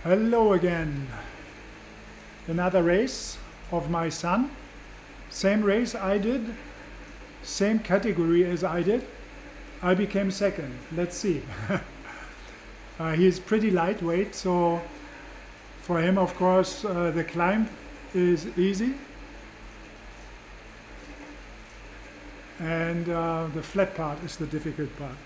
Hello again. Another race of my son. Same race I did, same category as I did. I became second. Let's see. He's pretty lightweight, so for him, of course, the climb is easy. And the flat part is the difficult part.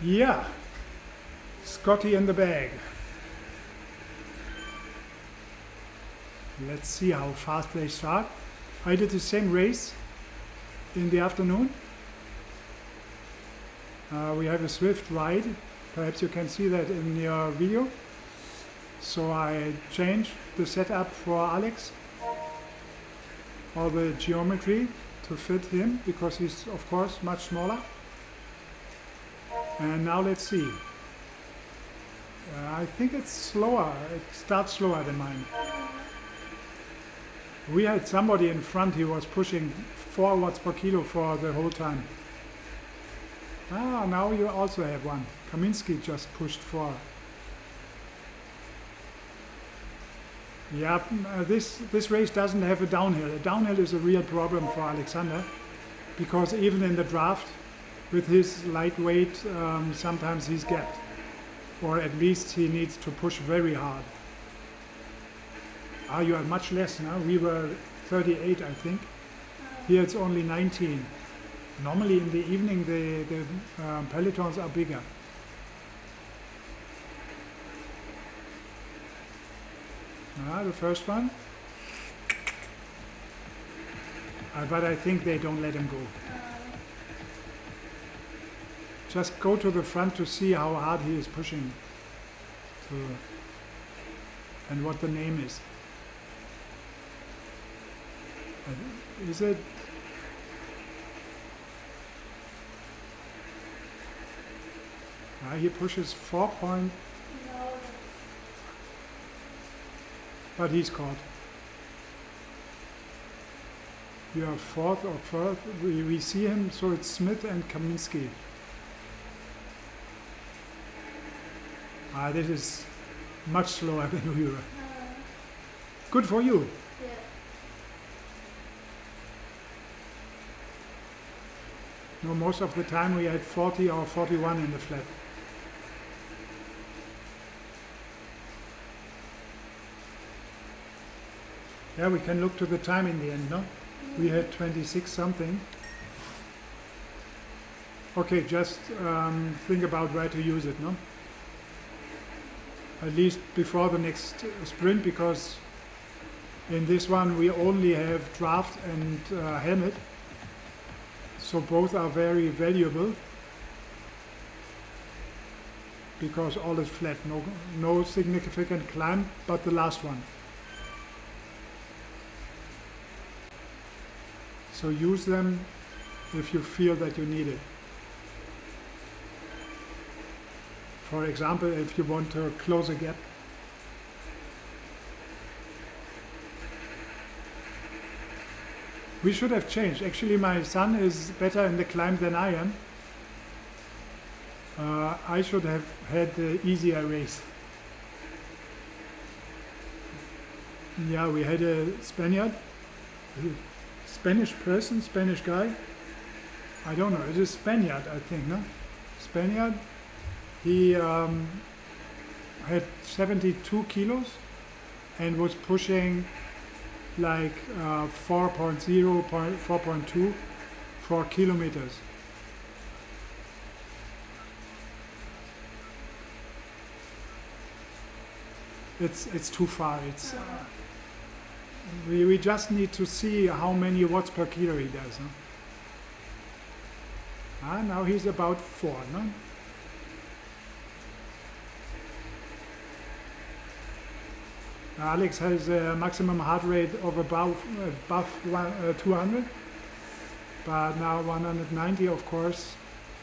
Yeah, Scotty in the bag. Let's see how fast they start. I did the same race in the afternoon. We have a swift ride. Perhaps you can see that in your video. So I changed the setup for Alex, all the geometry to fit him, because he's of course much smaller. And now let's see. I think it's slower. It starts slower than mine. We had somebody in front, he was pushing 4 watts per kilo for the whole time. Ah, now you also have one. Kaminsky just pushed 4. Yeah, this race doesn't have a downhill. A downhill is a real problem for Alexander, because even in the draft, with his lightweight, sometimes he's gapped, or at least he needs to push very hard. Ah, you are much less now. We were 38, I think. Here it's only 19. Normally in the evening the pelotons are bigger. Ah, the first one. But I think they don't let him go. Just go to the front to see how hard he is pushing and what the name is. Is it? He pushes 4 point, but he's caught. We are 4th or 3rd. We see him, so it's Smith and Kaminsky. This is much slower than we were. Good for you. Yeah. No, most of the time we had 40 or 41 in the flat. Yeah, we can look to the time in the end, no? We had 26 something. Okay, just think about where to use it, no? At least before the next sprint, because in this one we only have draft and helmet, so both are very valuable, because all is flat, no significant climb but the last one. So use them if you feel that you need it. For example, if you want to close a gap. We should have changed. Actually, my son is better in the climb than I am. I should have had the easier race. Yeah, we had a Spaniard, Spanish person, Spanish guy. I don't know, it is Spaniard, I think, no? Spaniard. He had 72 kilos and was pushing like 4.0, 4.2 for kilometers. It's too far. It's we just need to see how many watts per kilo he does. Huh? Now he's about 4, no? Alex has a maximum heart rate of above 200, but now 190, of course,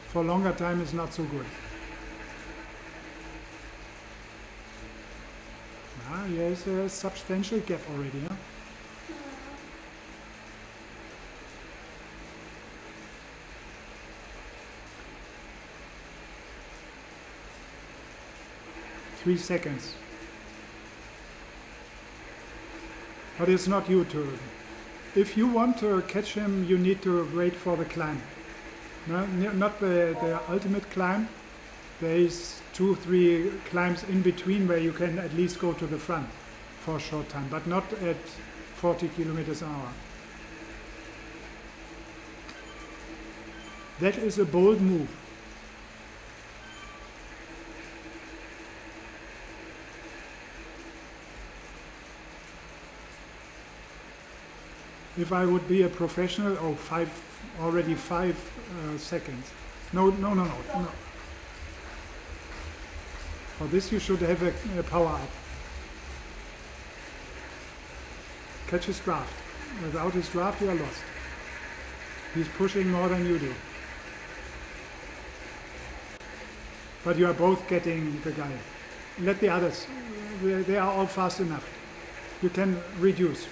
for longer time is not so good. Here's a substantial gap already. Huh? 3 seconds. But it's not you to. If you want to catch him, you need to wait for the climb. No, not the ultimate climb. There is 2-3 climbs in between where you can at least go to the front for a short time, but not at 40 kilometers an hour. That is a bold move. If I would be a professional, already 5 seconds. No. For this you should have a power up. Catch his draft. Without his draft you are lost. He's pushing more than you do. But you are both getting the guy. Let the others, they are all fast enough. You can reduce.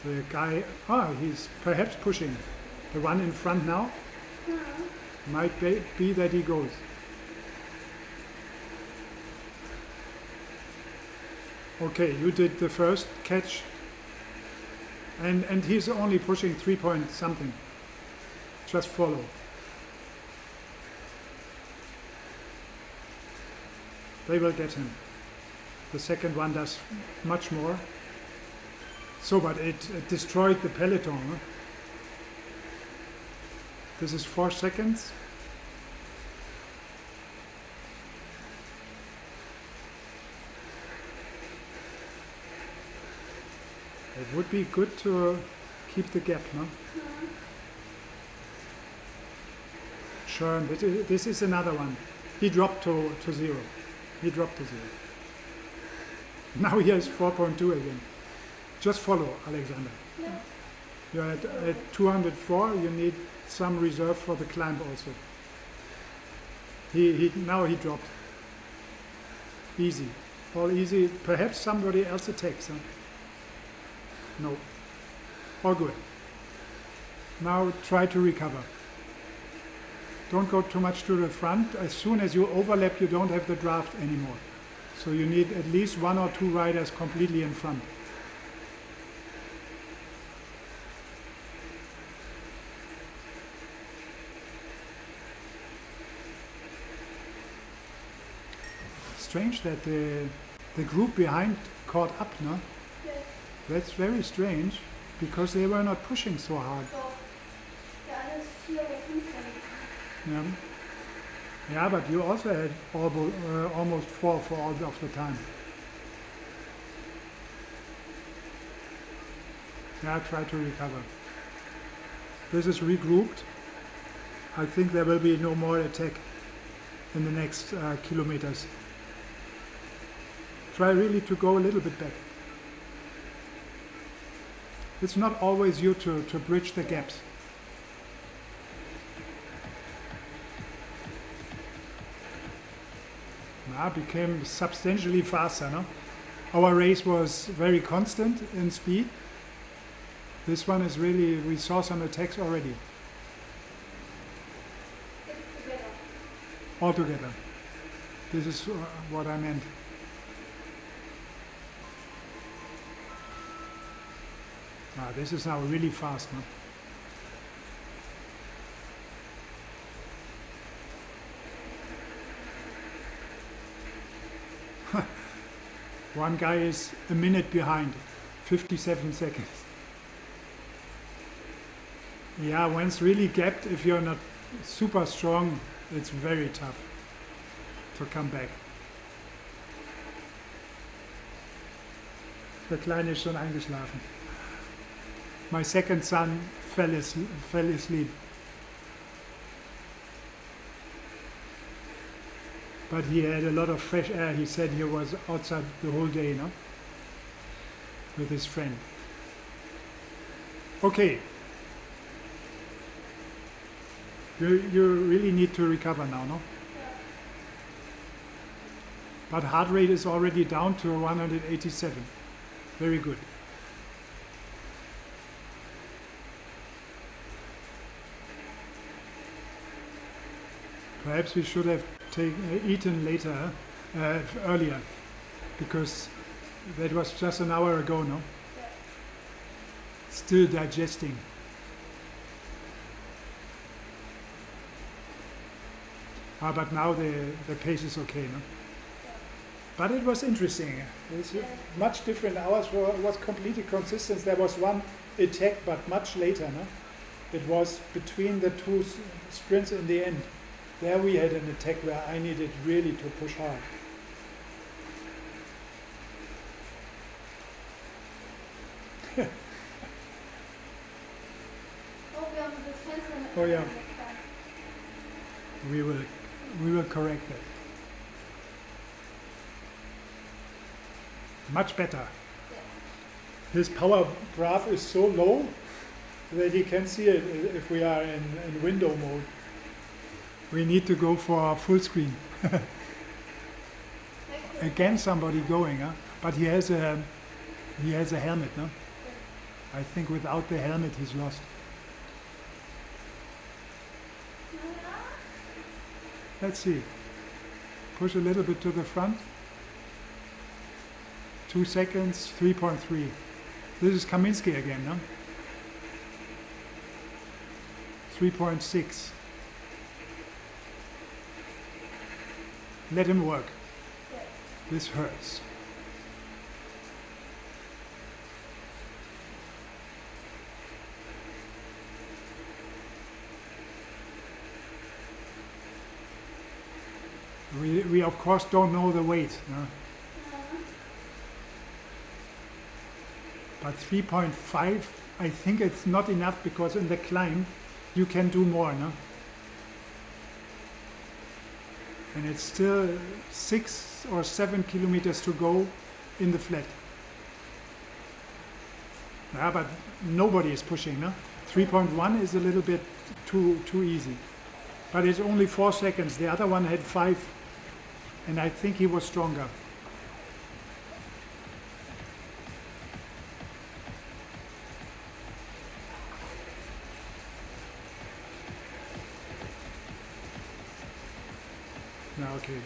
The guy, he's perhaps pushing. The one in front now might be that he goes. Okay, you did the first catch, and he's only pushing 3 point something. Just follow. They will get him. The second one does much more. So, but it destroyed the peloton. Huh? This is 4 seconds. It would be good to keep the gap, no? Sure, this is another one. He dropped to 0. He dropped to 0. Now he has 4.2 again. Just follow, Alexander. Yeah. You're at 204, you need some reserve for the climb also. Now he dropped. Easy. All easy. Perhaps somebody else attacks. Huh? No. All good. Now try to recover. Don't go too much to the front. As soon as you overlap, you don't have the draft anymore. So you need at least 1 or 2 riders completely in front. Strange that the group behind caught up, no? Yes. That's very strange, because they were not pushing so hard. Yeah. Yeah, but you also had almost 4 for all of the time. Yeah, try to recover. This is regrouped. I think there will be no more attack in the next kilometers. Try really to go a little bit back. It's not always you to bridge the gaps. Became substantially faster. No? Our race was very constant in speed. This one is really, we saw some attacks already. All together. This is what I meant. This is now really fast. No? One guy is a minute behind, 57 seconds. Yeah, when it's really gapped, if you're not super strong, it's very tough to come back. Der Kleine ist schon eingeschlafen. My second son fell asleep. but he had a lot of fresh air. He said he was outside the whole day, no? With his friend. Okay. You really need to recover now, no? But heart rate is already down to 187. Very good. Perhaps we should have eaten later, earlier, because that was just an hour ago, no? Still digesting. But now the pace is okay, no? But it was interesting. It's much different. Ours was completely consistent. There was one attack, but much later, no? It was between the two sprints in the end. There we had an attack where I needed really to push hard. Oh yeah. We will correct that. Much better. His power graph is so low that you can see it if we are in window mode. We need to go for full screen. Again, somebody going, huh? But he has a helmet, no? I think without the helmet, he's lost. Let's see. Push a little bit to the front. 2 seconds, 3.3. This is Kaminsky again, no? 3.6. Let him work. This hurts. We of course don't know the weight, no? But 3.5, I think it's not enough, because in the climb you can do more, no? And it's still 6 or 7 kilometers to go in the flat. Yeah, but nobody is pushing, no? 3.1 is a little bit too easy. But it's only 4 seconds. The other one had 5, and I think he was stronger. No, okay.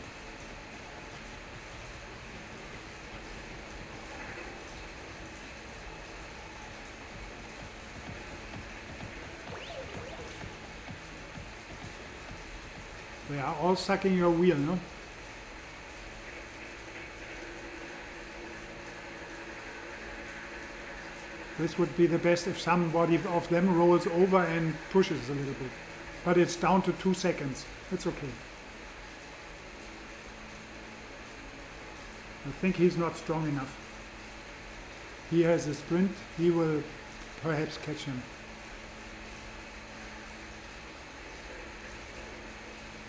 They are all sucking your wheel, no? This would be the best if somebody of them rolls over and pushes a little bit. But it's down to 2 seconds. It's okay. I think he's not strong enough. He has a sprint. He will perhaps catch him.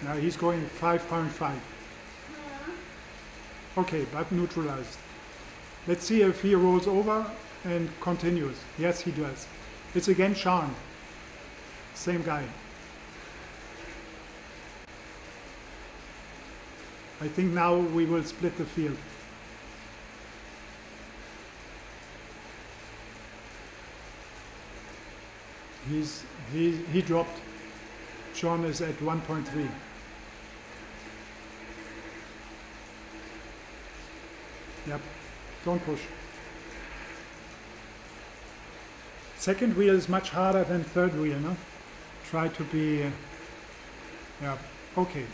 Now he's going 5.5. Okay, but neutralized. Let's see if he rolls over and continues. Yes, he does. It's again Sean. Same guy. I think now we will split the field. He dropped. Sean is at 1.3. Yep, don't push. Second wheel is much harder than third wheel, no? Try to be, yeah, okay.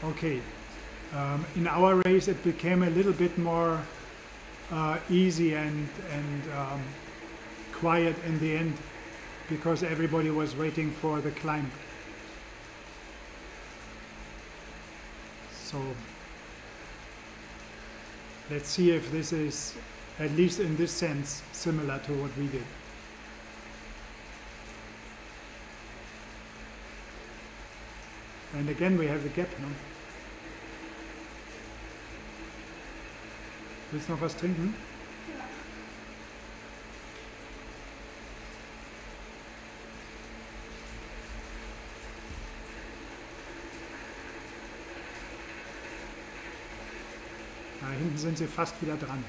Okay, in our race it became a little bit more easy and quiet in the end because everybody was waiting for the climb. So let's see if this is, at least in this sense, similar to what we did. And again we have the gap, no? Willst du noch was trinken? Da hinten sind sie fast wieder dran.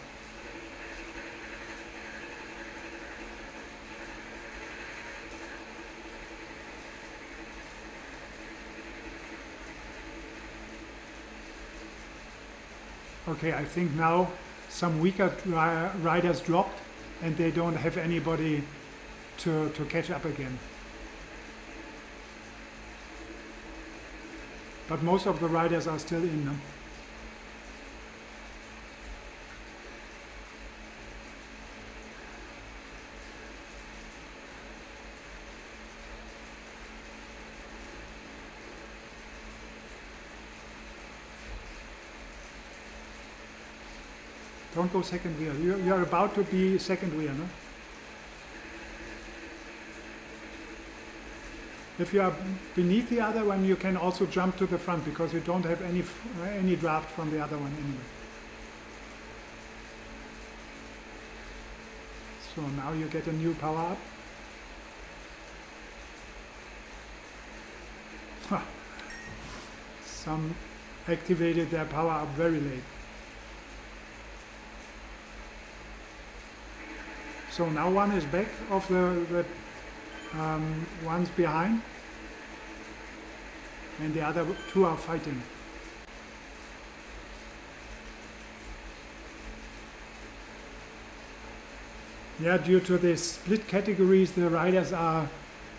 Okay, I think now some weaker riders dropped and they don't have anybody to catch up again. But most of the riders are still in, no? Don't go second wheel. You're about to be second wheel, no? If you are beneath the other one, you can also jump to the front because you don't have any draft from the other one anyway. So now you get a new power up. Some activated their power up very late. So now one is back of the ones behind, and the other two are fighting. Yeah, due to the split categories, the riders are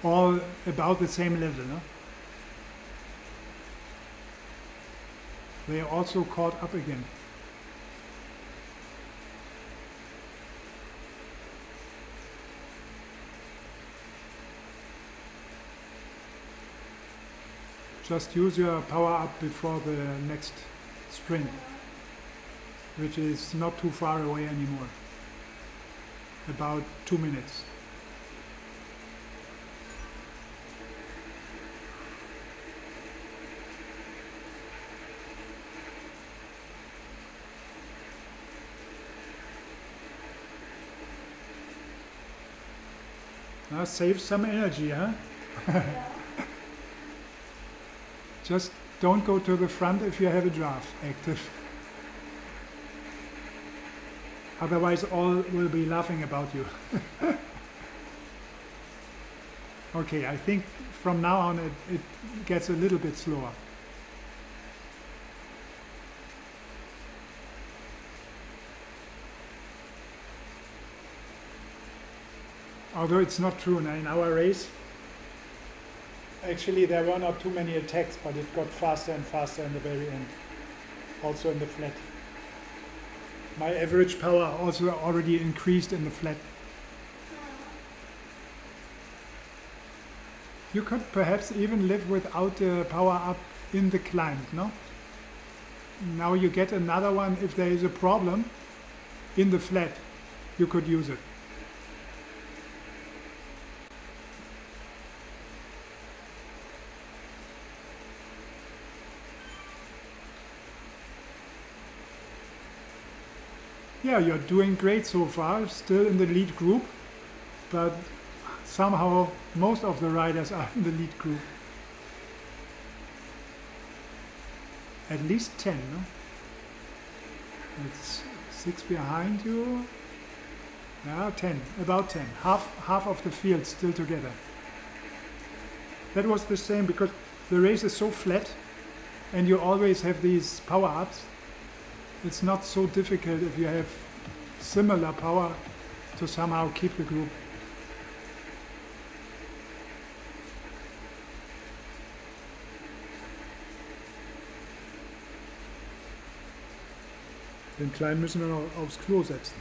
all about the same level, no? They are also caught up again. Just use your power up before the next sprint, which is not too far away anymore. About 2 minutes. Now save some energy, huh? Just don't go to the front if you have a draft active. Otherwise all will be laughing about you. Okay, I think from now on it gets a little bit slower. Although it's not true, now in our race, actually there were not too many attacks, but it got faster and faster in the very end, also in the flat. My average power also already increased in the flat. You could perhaps even live without the power up in the climb, no? Now you get another one if there is a problem in the flat, you could use it. Yeah, you're doing great so far, still in the lead group, but somehow most of the riders are in the lead group. At least 10, no? It's 6 behind you. Yeah, 10, about 10. Half of the field still together. That was the same because the race is so flat and you always have these power-ups. It's not so difficult if you have similar power to somehow keep the group. Den Kleinen müssen wir noch aufs Klo setzen.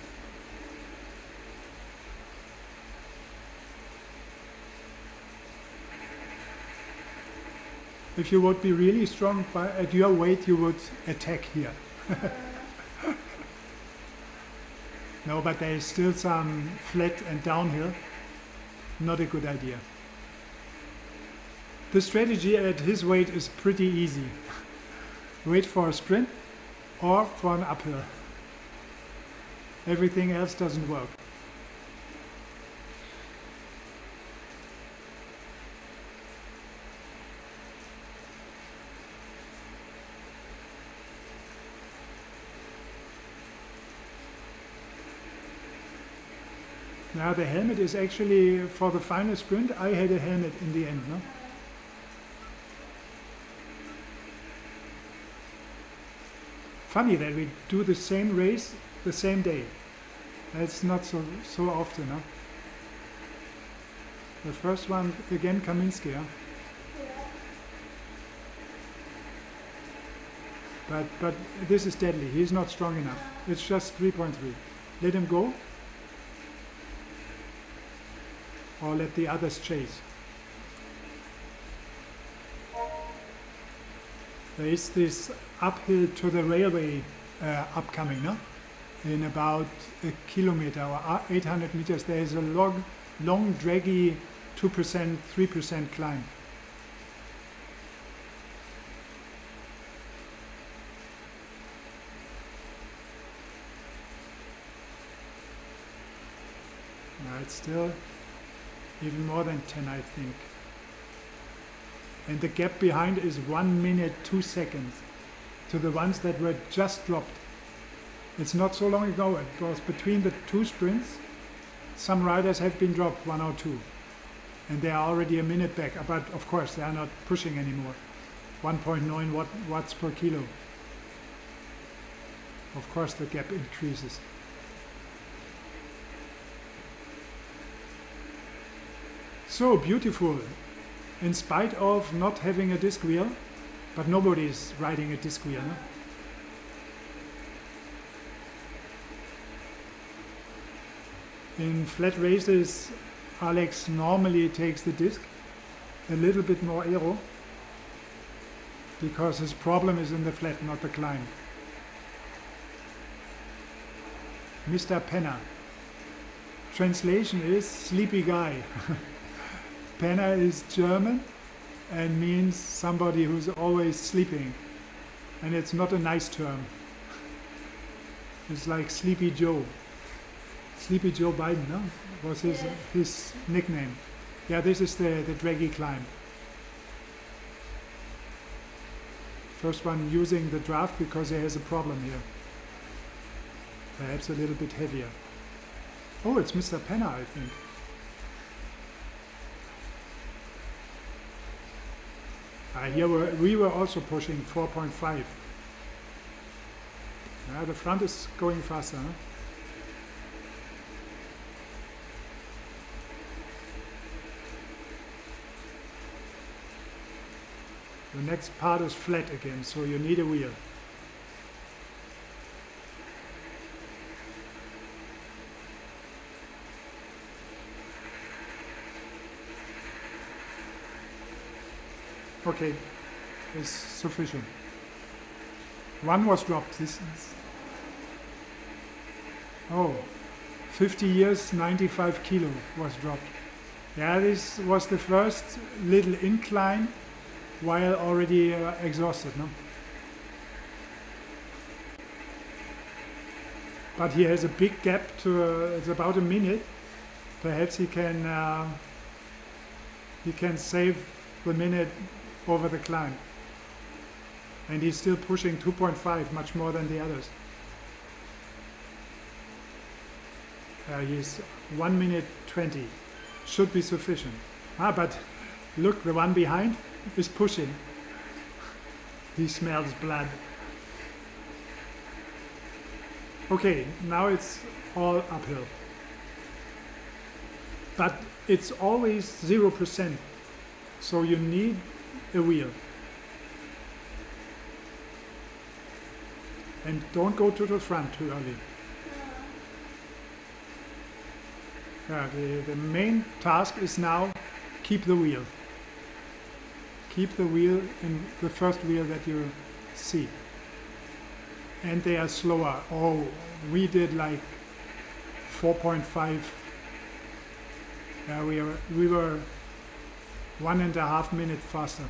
If you would be really strong at your weight, you would attack here. No, but there is still some flat and downhill. Not a good idea. The strategy at his weight is pretty easy. Wait for a sprint or for an uphill. Everything else doesn't work. Now the helmet is actually for the final sprint. I had a helmet in the end, no? Funny that we do the same race the same day. That's not so often, no? The first one again, Kaminsky, huh? But this is deadly. He's not strong enough. It's just 3.3. Let him go. Or let the others chase. There is this uphill to the railway upcoming, no? In about a kilometer or 800 meters, there is a long draggy 2%, 3% climb. Now it's still even more than 10, I think. And the gap behind is 1 minute 2 seconds to the ones that were just dropped. It's not so long ago. It was between the two sprints. Some riders have been dropped 1 or 2, and they are already a minute back. But of course, they are not pushing anymore. 1.9 watts per kilo. Of course, the gap increases. So beautiful, in spite of not having a disc wheel, but nobody is riding a disc wheel. No? In flat races, Alex normally takes the disc, a little bit more aero, because his problem is in the flat, not the climb. Mr. Penner. Translation is sleepy guy. Penner is German and means somebody who's always sleeping. And it's not a nice term. It's like Sleepy Joe. Sleepy Joe Biden, no? Was his nickname. Yeah, this is the draggy climb. First one using the draft because he has a problem here. Perhaps a little bit heavier. Oh, it's Mr. Penner, I think. Here we were also pushing 4.5. The front is going faster. Huh? The next part is flat again, so you need a wheel. Okay, it's sufficient. One was dropped. This is 50 years, 95 kilo was dropped. Yeah, this was the first little incline while already exhausted, no? But he has a big gap to, it's about a minute. Perhaps he can save the minute over the climb. And he's still pushing 2.5, much more than the others. He's 1 minute 20. Should be sufficient. But look, the one behind is pushing. He smells blood. Okay, now it's all uphill. But it's always 0%. So you need a wheel. And don't go to the front too early. The main task is now keep the wheel. keep the wheel in the first wheel that you see. And they are slower. Oh, we did like 4.5. We were 1.5 minutes faster.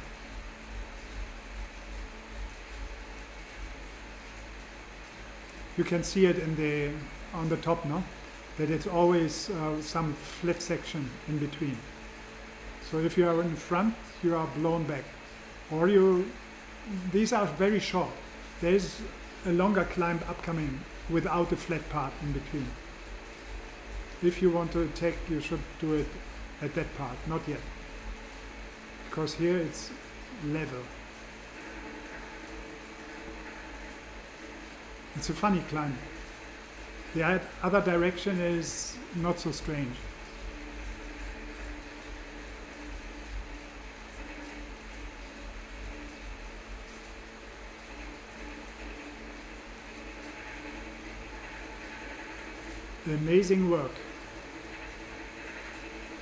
You can see it on the top, no? That it's always some flat section in between. So if you are in front, you are blown back. Or these are very short. There is a longer climb upcoming without a flat part in between. If you want to attack, you should do it at that part, not yet. Because here it's level. It's a funny climb. The other direction is not so strange. Amazing work.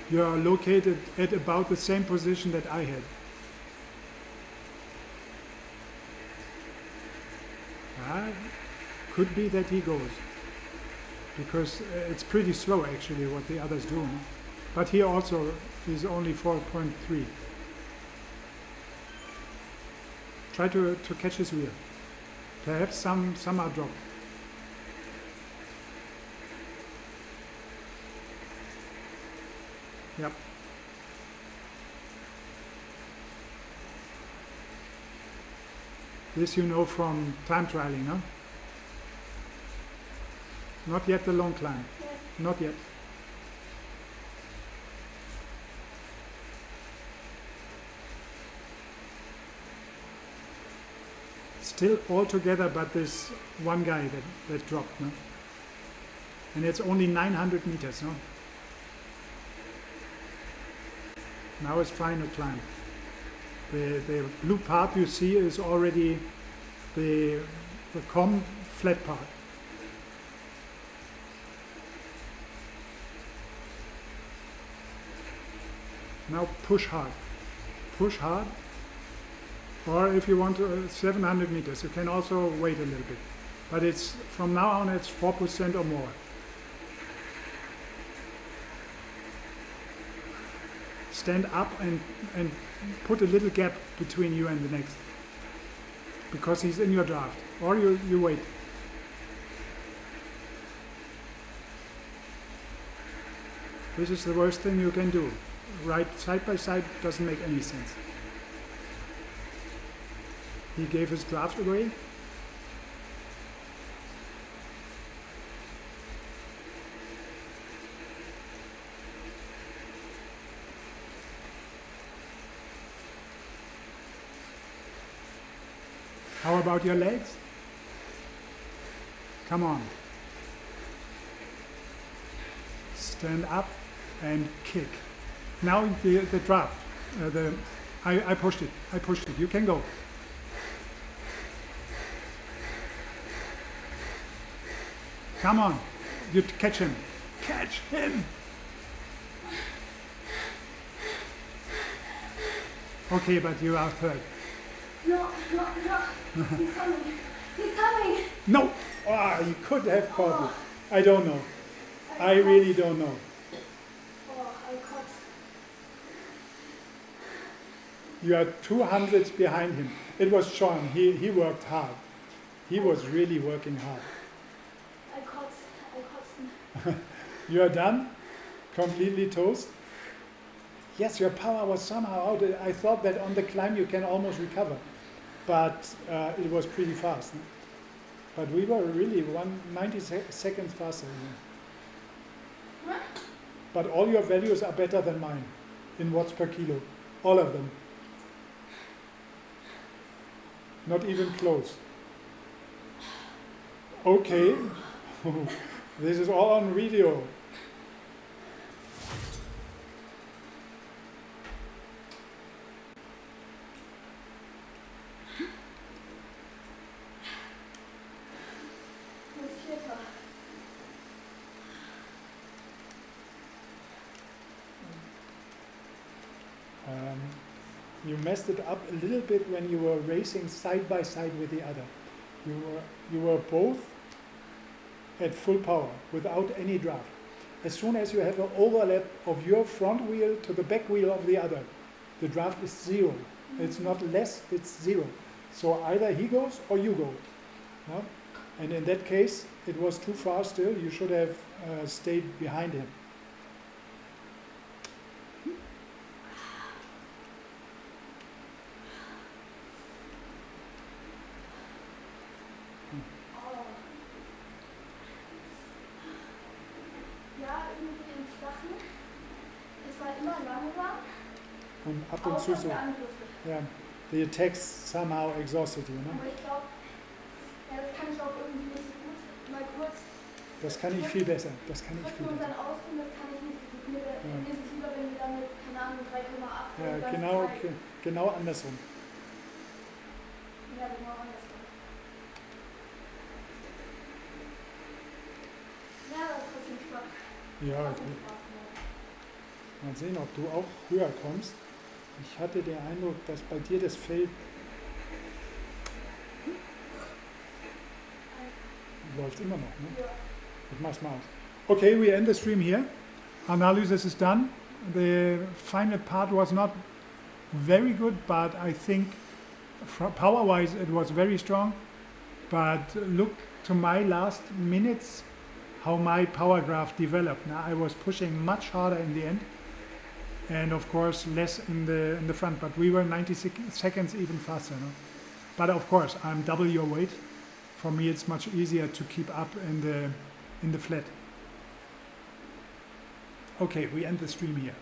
You are located at about the same position that I had. Could be that he goes, because it's pretty slow actually what the others do. No? But he also is only 4.3. Try to catch his wheel. Perhaps some are dropped. Yep. This you know from time trialing, no? Not yet the long climb. Yeah. Not yet. Still all together, but this one guy that dropped, no? And it's only 900 meters, no? Now it's final climb. The blue part you see is already the KOM flat part. Now push hard. Push hard. Or if you want 700 meters, you can also wait a little bit. But it's from now on it's 4% or more. Stand up and put a little gap between you and the next. Because he's in your draft. Or you wait. This is the worst thing you can do. Right side by side doesn't make any sense. He gave his draft away. How about your legs? Come on. Stand up and kick. Now the draft. I pushed it. I pushed it. You can go. Come on. You catch him. Catch him. Okay, but you are third. No. He's coming. He's coming. No. Ah, you could have caught it. I don't know. I really don't know. Oh, I caught. You are 200 behind him. It was Sean. He worked hard. He was really working hard. I caught him. You are done? Completely toast? Yes, your power was somehow out. I thought that on the climb you can almost recover. But it was pretty fast. No? But we were really 90 seconds faster. You know? But all your values are better than mine in watts per kilo. All of them. Not even close. Okay. This is all on video. You messed it up a little bit when you were racing side by side with the other. You were both at full power without any draft. As soon as you have an overlap of your front wheel to the back wheel of the other, the draft is zero. It's not less, it's zero. So either he goes or you go. No? And in that case, it was too far still. You should have stayed behind him. Ja, irgendwie im Flachen. Es war immer langsam. Und ab und zu Außer so. die Angriffe. Yeah, the attacks somehow exhausted you, ne? Aber ich glaube, ja, das kann ich auch irgendwie nicht so gut. Mal kurz Das kann ich viel besser. Das kann ich viel drücken und besser. dann ausgehen, das kann ich nicht so gut. Mir ist es lieber, wenn wir dann mit, keine Ahnung, 3,8 Ja, oder genau, 3. genau andersrum. Ja, genau andersrum. Ja, das ist trotzdem Spaß. Ja, Trotzdem gut. Spaß gemacht. Mal sehen, ob du auch höher kommst. Ich hatte den Eindruck, dass bei dir das Feld läuft immer noch, ne? Ja. Ich mach's mal aus. Okay, we end the stream here. Analysis is done. The final part was not very good, but I think power-wise it was very strong. But look to my last minutes, how my power graph developed. Now I was pushing much harder in the end, and of course less in the front. But we were 90 seconds even faster. No? But of course I'm double your weight. For me it's much easier to keep up in the flat. Okay, we end the stream here.